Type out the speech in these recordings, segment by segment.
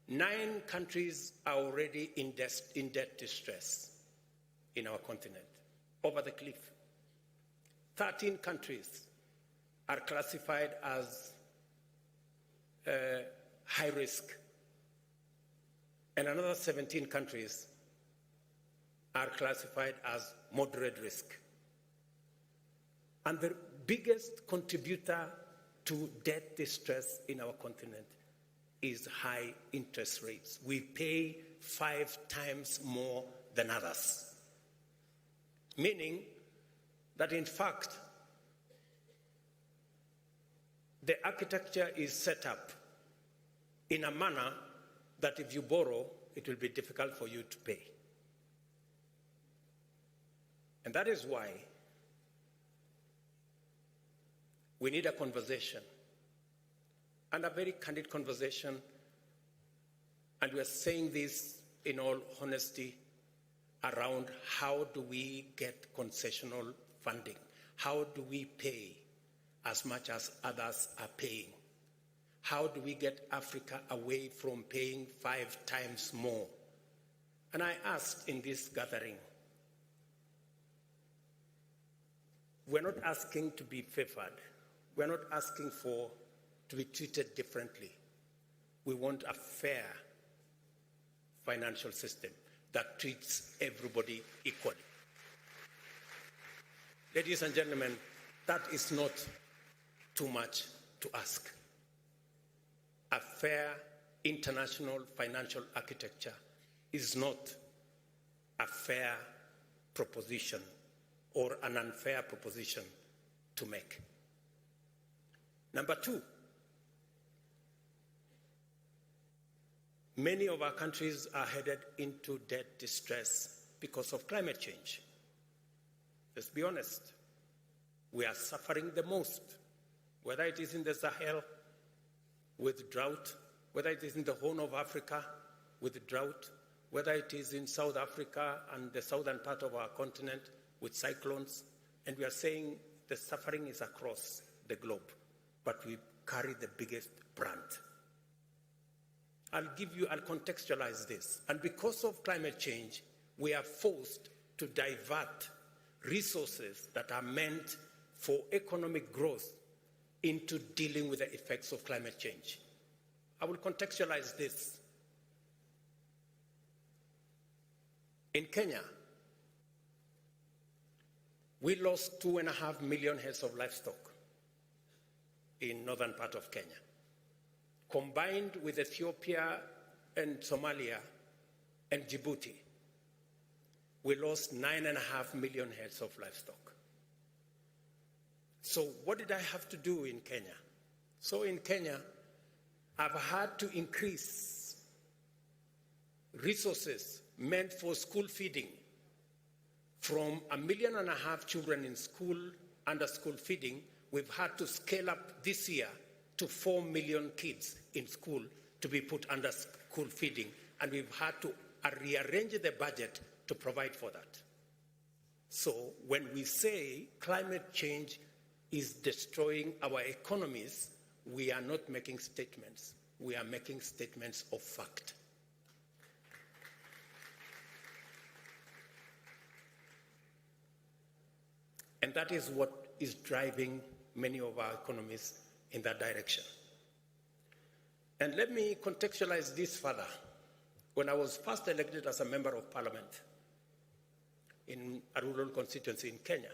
9 countries are already in debt distress in our continent, over the cliff. 13 countries are classified as high risk, and another 17 countries are classified as moderate risk. And the biggest contributor to debt distress in our continent is high interest rates. We pay 5 times more than others, meaning that in fact, the architecture is set up in a manner that if you borrow, it will be difficult for you to pay. And that is why we need a conversation, and a very candid conversation, and we are saying this in all honesty, around how do we get concessional funding? How do we pay as much as others are paying? How do we get Africa away from paying 5 times more? And I asked in this gathering, we're not asking to be favored. We're not asking to be treated differently. We want a fair financial system that treats everybody equally. Ladies and gentlemen, that is not too much to ask. A fair international financial architecture is not a fair proposition or an unfair proposition to make. Number 2, many of our countries are headed into debt distress because of climate change. Let's be honest. We are suffering the most, whether it is in the Sahel with drought, whether it is in the Horn of Africa with drought, whether it is in South Africa and the southern part of our continent with cyclones. And we are saying the suffering is across the globe, but we carry the biggest brunt. I'll contextualize this. And because of climate change, we are forced to divert resources that are meant for economic growth into dealing with the effects of climate change. I will contextualize this. In Kenya, we lost 2.5 million heads of livestock in northern part of Kenya. Combined with Ethiopia and Somalia and Djibouti, we lost 9.5 million heads of livestock. So what did I have to do in Kenya? So in Kenya, I've had to increase resources meant for school feeding from 1.5 million children in school, under school feeding. We've had to scale up this year to 4 million kids in school to be put under school feeding, and we've had to rearrange the budget to provide for that. So when we say climate change is destroying our economies, we are not making statements. We are making statements of fact. And that is what is driving many of our economies in that direction. And let me contextualize this further. When I was first elected as a member of parliament in a rural constituency in Kenya,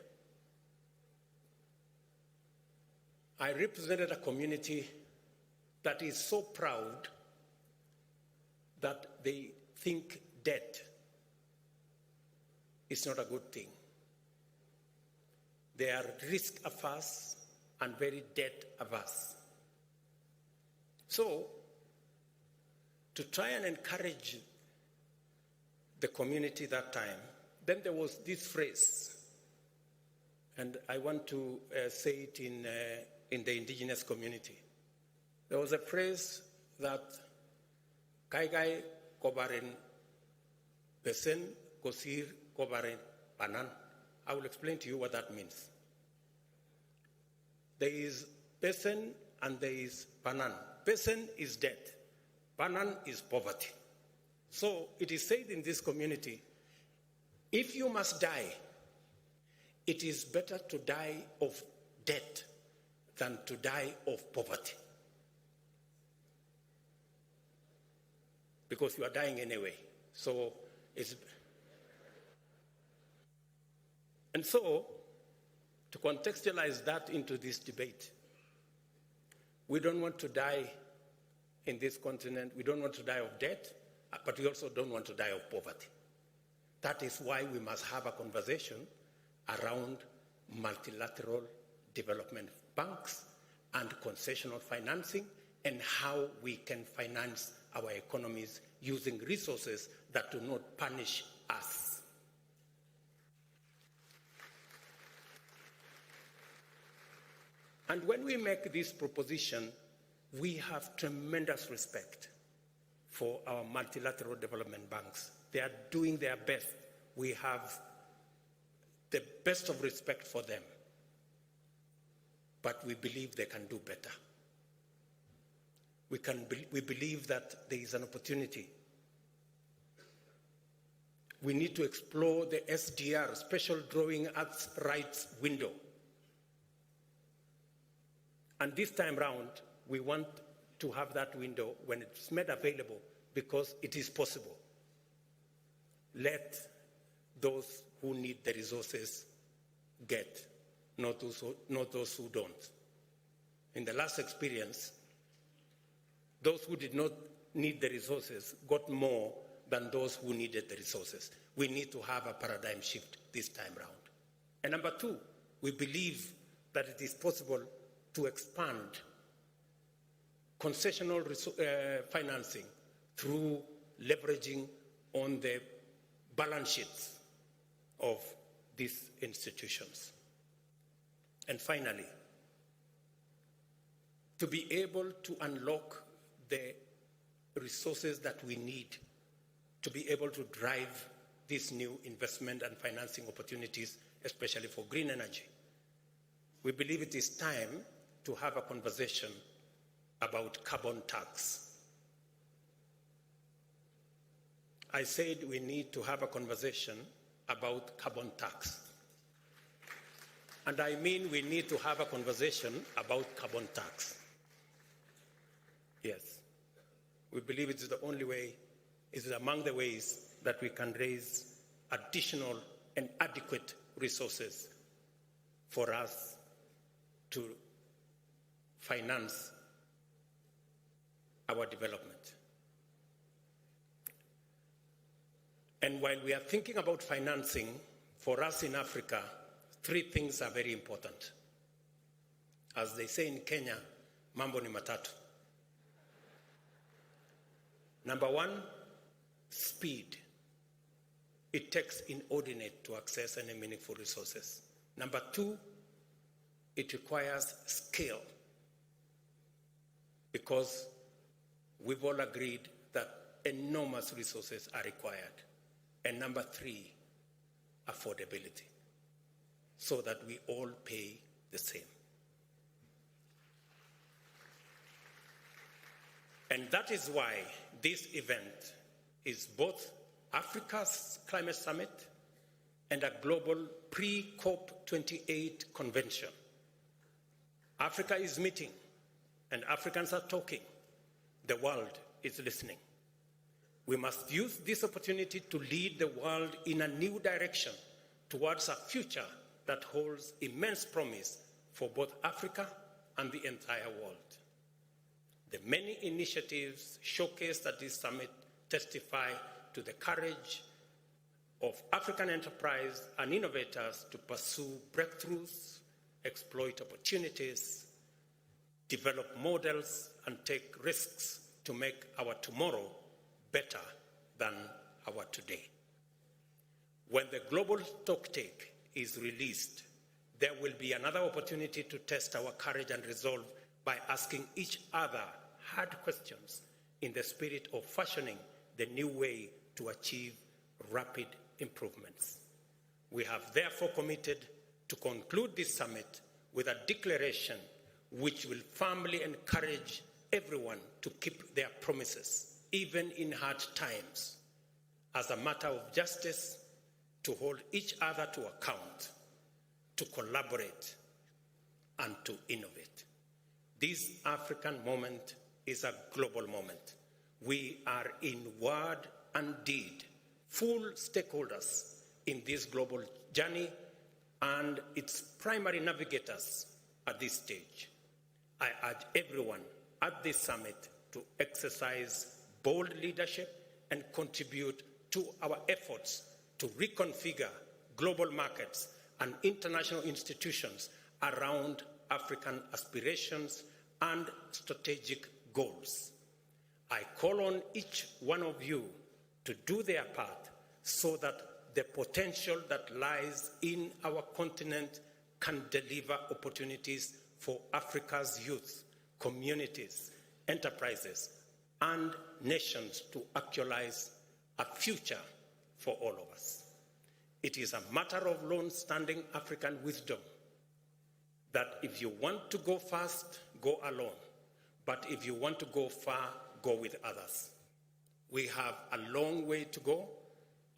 I represented a community that is so proud that they think debt is not a good thing. They are risk averse and very debt averse. So, to try and encourage the community that time, then there was this phrase, and I want to say it in the indigenous community. There was a phrase that Kaigai Kobarin Pesen Kosir Kobarin Panan. I will explain to you what that means. There is Pesen and there is Panan. Pesen is debt. Banan is poverty. So it is said in this community, if you must die, it is better to die of debt than to die of poverty. Because you are dying anyway. So it's... And so, to contextualize that into this debate, we don't want to die in this continent, we don't want to die of debt, but we also don't want to die of poverty. That is why we must have a conversation around multilateral development banks and concessional financing and how we can finance our economies using resources that do not punish us. And when we make this proposition, we have tremendous respect for our multilateral development banks. They are doing their best. We have the best of respect for them. But we believe they can do better. We believe that there is an opportunity. We need to explore the SDR, Special Drawing Rights window. And this time round, we want to have that window when it's made available because it is possible. Let those who need the resources get, not those who don't. In the last experience, those who did not need the resources got more than those who needed the resources. We need to have a paradigm shift this time round. And number two, we believe that it is possible to expand concessional financing through leveraging on the balance sheets of these institutions. And finally, to be able to unlock the resources that we need to be able to drive these new investment and financing opportunities, especially for green energy. We believe it is time to have a conversation about carbon tax. I said we need to have a conversation about carbon tax. And I mean we need to have a conversation about carbon tax. Yes. We believe it is the only way, it is among the ways that we can raise additional and adequate resources for us to finance our development. And while we are thinking about financing, for us in Africa, three things are very important. As they say in Kenya, MAMBO ni MATATU. Number one, speed. It takes inordinate to access any meaningful resources. Number two, it requires scale, because we've all agreed that enormous resources are required. And number three, affordability, so that we all pay the same. And that is why this event is both Africa's climate summit and a global pre-COP28 convention. Africa is meeting and Africans are talking. The world is listening. We must use this opportunity to lead the world in a new direction towards a future that holds immense promise for both Africa and the entire world. The many initiatives showcased at this summit testify to the courage of African enterprise and innovators to pursue breakthroughs, exploit opportunities, develop models, and take risks to make our tomorrow better than our today. When the global stocktake is released, there will be another opportunity to test our courage and resolve by asking each other hard questions in the spirit of fashioning the new way to achieve rapid improvements. We have therefore committed to conclude this summit with a declaration which will firmly encourage everyone to keep their promises even in hard times, as a matter of justice, to hold each other to account, to collaborate, and to innovate. This African moment is a global moment. We are in word and deed full stakeholders in this global journey and its primary navigators at this stage. I urge everyone at this summit to exercise bold leadership and contribute to our efforts to reconfigure global markets and international institutions around African aspirations and strategic goals. I call on each one of you to do their part so that the potential that lies in our continent can deliver opportunities for Africa's youth, communities, enterprises, and nations to actualize a future for all of us. It is a matter of long-standing African wisdom that if you want to go fast, go alone. But if you want to go far, go with others. We have a long way to go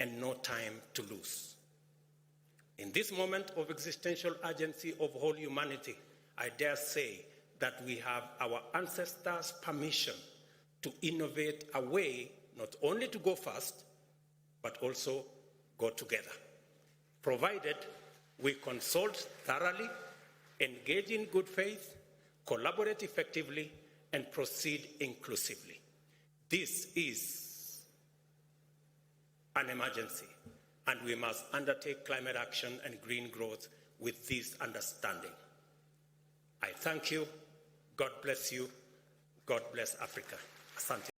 and no time to lose. In this moment of existential urgency of whole humanity, I dare say that we have our ancestors' permission to innovate a way not only to go fast, but also go together, provided we consult thoroughly, engage in good faith, collaborate effectively, and proceed inclusively. This is an emergency, and we must undertake climate action and green growth with this understanding. I thank you. God bless you. God bless Africa. Asante.